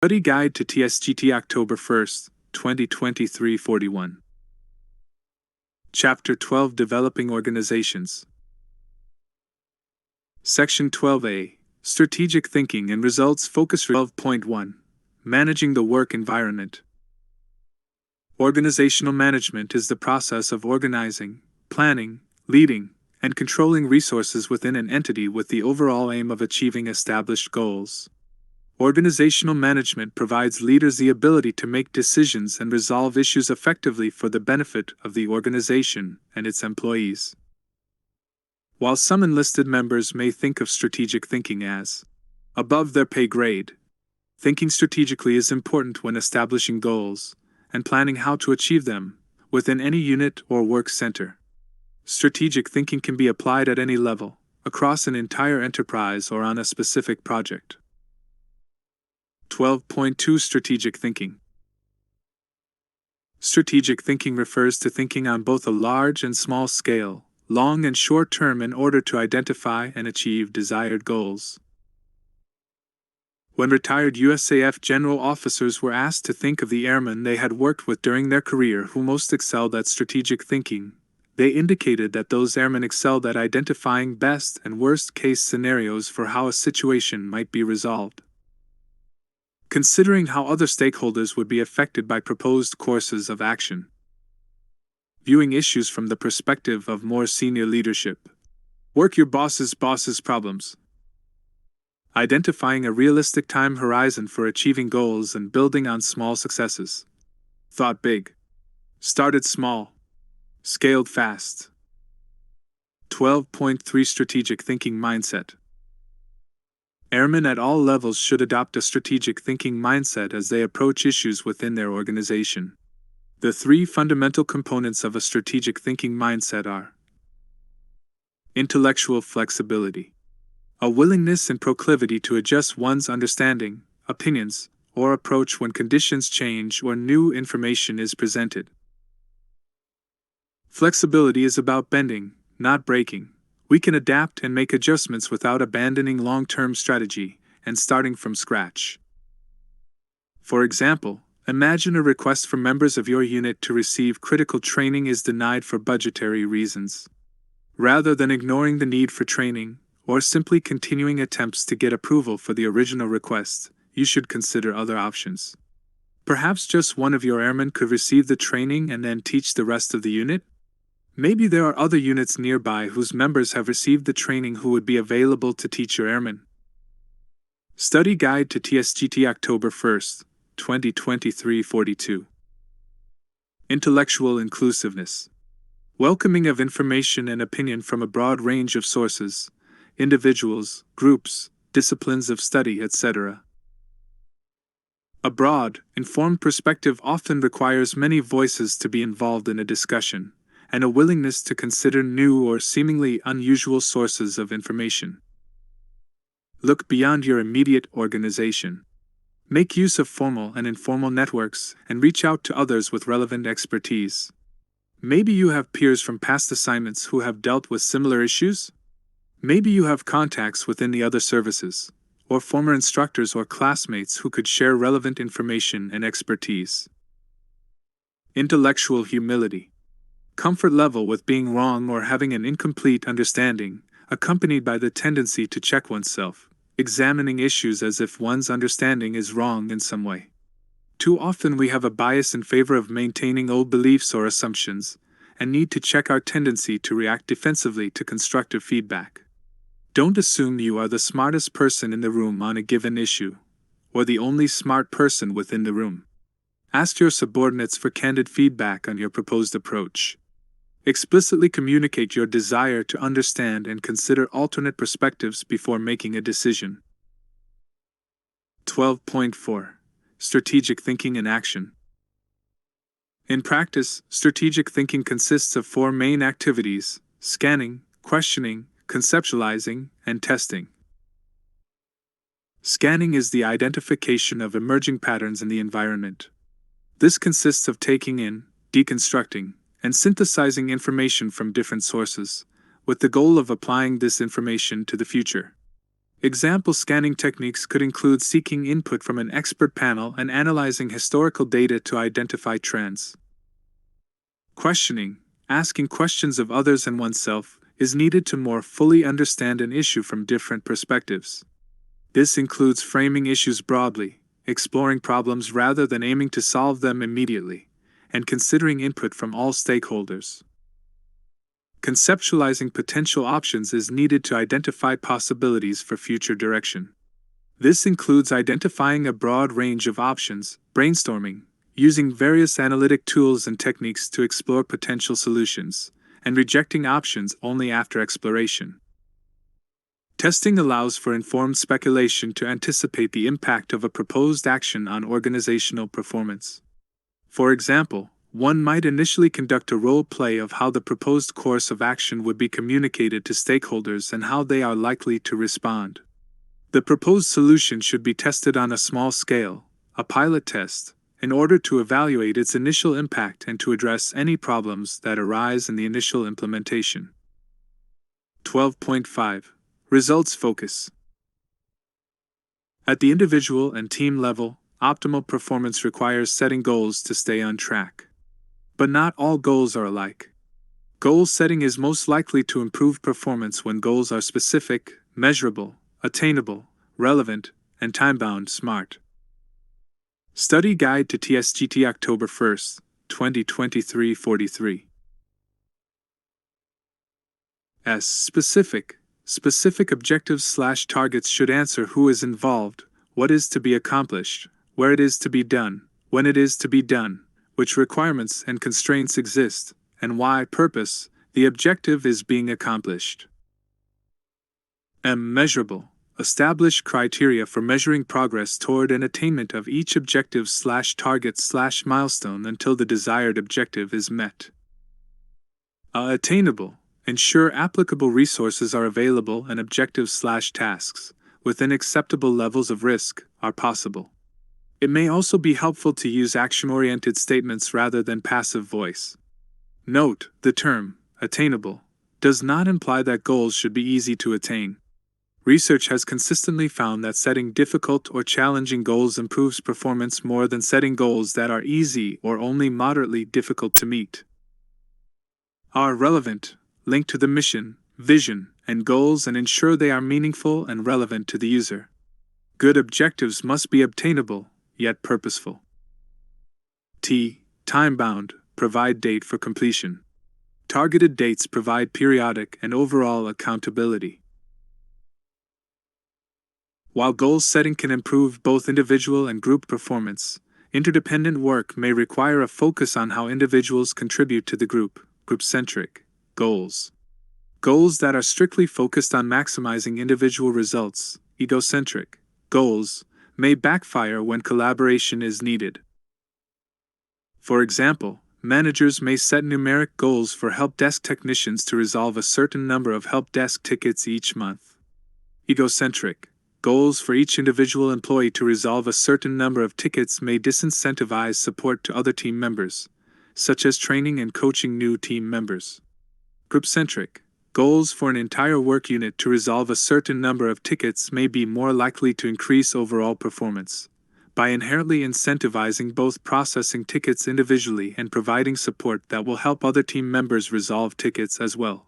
Study Guide to Tsgt October 1st, 2023 41. Chapter 12 Developing Organizations. Section 12A Strategic Thinking and Results Focus. 12.1 Managing the Work Environment. Organizational management is the process of organizing, planning, leading, and controlling resources within an entity with the overall aim of achieving established goals. Organizational management provides leaders the ability to make decisions and resolve issues effectively for the benefit of the organization and its employees. While some enlisted members may think of strategic thinking as above their pay grade, thinking strategically is important when establishing goals and planning how to achieve them within any unit or work center. Strategic thinking can be applied at any level, across an entire enterprise or on a specific project. 12.2 Strategic Thinking. Strategic thinking refers to thinking on both a large and small scale, long and short term, in order to identify and achieve desired goals. When retired USAF general officers were asked to think of the airmen they had worked with during their career who most excelled at strategic thinking, they indicated that those airmen excelled at identifying best and worst case scenarios for how a situation might be resolved. Considering how other stakeholders would be affected by proposed courses of action. Viewing issues from the perspective of more senior leadership. Work your boss's problems. Identifying a realistic time horizon for achieving goals and building on small successes. Thought big. Started small. Scaled fast. 12.3 Strategic Thinking Mindset. Airmen at all levels should adopt a strategic thinking mindset as they approach issues within their organization. The three fundamental components of a strategic thinking mindset are intellectual flexibility, a willingness and proclivity to adjust one's understanding, opinions, or approach when conditions change or new information is presented. Flexibility is about bending, not breaking. We can adapt and make adjustments without abandoning long-term strategy and starting from scratch. For example, imagine a request from members of your unit to receive critical training is denied for budgetary reasons. Rather than ignoring the need for training, or simply continuing attempts to get approval for the original request, you should consider other options. Perhaps just one of your airmen could receive the training and then teach the rest of the unit? Maybe there are other units nearby whose members have received the training who would be available to teach your airmen. Study Guide to Tsgt October 1st, 2023 42. Intellectual inclusiveness. Welcoming of information and opinion from a broad range of sources, individuals, groups, disciplines of study, etc. A broad, informed perspective often requires many voices to be involved in a discussion, and a willingness to consider new or seemingly unusual sources of information. Look beyond your immediate organization. Make use of formal and informal networks and reach out to others with relevant expertise. Maybe you have peers from past assignments who have dealt with similar issues? Maybe you have contacts within the other services, or former instructors or classmates who could share relevant information and expertise. Intellectual humility. Comfort level with being wrong or having an incomplete understanding, accompanied by the tendency to check oneself, examining issues as if one's understanding is wrong in some way. Too often we have a bias in favor of maintaining old beliefs or assumptions, and need to check our tendency to react defensively to constructive feedback. Don't assume you are the smartest person in the room on a given issue, or the only smart person within the room. Ask your subordinates for candid feedback on your proposed approach. Explicitly communicate your desire to understand and consider alternate perspectives before making a decision. 12.4 Strategic Thinking in Action. In practice, strategic thinking consists of four main activities: scanning, questioning, conceptualizing, and testing. Scanning is the identification of emerging patterns in the environment. This consists of taking in, deconstructing, and synthesizing information from different sources, with the goal of applying this information to the future. Example scanning techniques could include seeking input from an expert panel and analyzing historical data to identify trends. Questioning, asking questions of others and oneself, is needed to more fully understand an issue from different perspectives. This includes framing issues broadly, exploring problems rather than aiming to solve them immediately, and considering input from all stakeholders. Conceptualizing potential options is needed to identify possibilities for future direction. This includes identifying a broad range of options, brainstorming, using various analytic tools and techniques to explore potential solutions, and rejecting options only after exploration. Testing allows for informed speculation to anticipate the impact of a proposed action on organizational performance. For example, one might initially conduct a role play of how the proposed course of action would be communicated to stakeholders and how they are likely to respond. The proposed solution should be tested on a small scale, a pilot test, in order to evaluate its initial impact and to address any problems that arise in the initial implementation. 12.5. Results focus. At the individual and team level, optimal performance requires setting goals to stay on track. But not all goals are alike. Goal setting is most likely to improve performance when goals are specific, measurable, attainable, relevant, and time-bound. Smart. Study Guide to Tsgt October 1st, 2023 43. S. Specific objectives/targets should answer who is involved, what is to be accomplished, where it is to be done, when it is to be done, which requirements and constraints exist, and why purpose the objective is being accomplished. M. Measurable. Establish criteria for measuring progress toward an attainment of each objective/target/milestone until the desired objective is met. Attainable. Ensure applicable resources are available and objectives/tasks, within acceptable levels of risk, are possible. It may also be helpful to use action-oriented statements rather than passive voice. Note, the term, attainable, does not imply that goals should be easy to attain. Research has consistently found that setting difficult or challenging goals improves performance more than setting goals that are easy or only moderately difficult to meet. Are relevant, linked to the mission, vision, and goals and ensure they are meaningful and relevant to the user. Good objectives must be obtainable, yet purposeful. T. Time-bound, provide date for completion. Targeted dates provide periodic and overall accountability. While goal setting can improve both individual and group performance, interdependent work may require a focus on how individuals contribute to the group, group-centric goals. Goals that are strictly focused on maximizing individual results, egocentric goals, may backfire when collaboration is needed. For example, managers may set numeric goals for help desk technicians to resolve a certain number of help desk tickets each month. Egocentric goals for each individual employee to resolve a certain number of tickets may disincentivize support to other team members, such as training and coaching new team members. Group-centric goals for an entire work unit to resolve a certain number of tickets may be more likely to increase overall performance, by inherently incentivizing both processing tickets individually and providing support that will help other team members resolve tickets as well.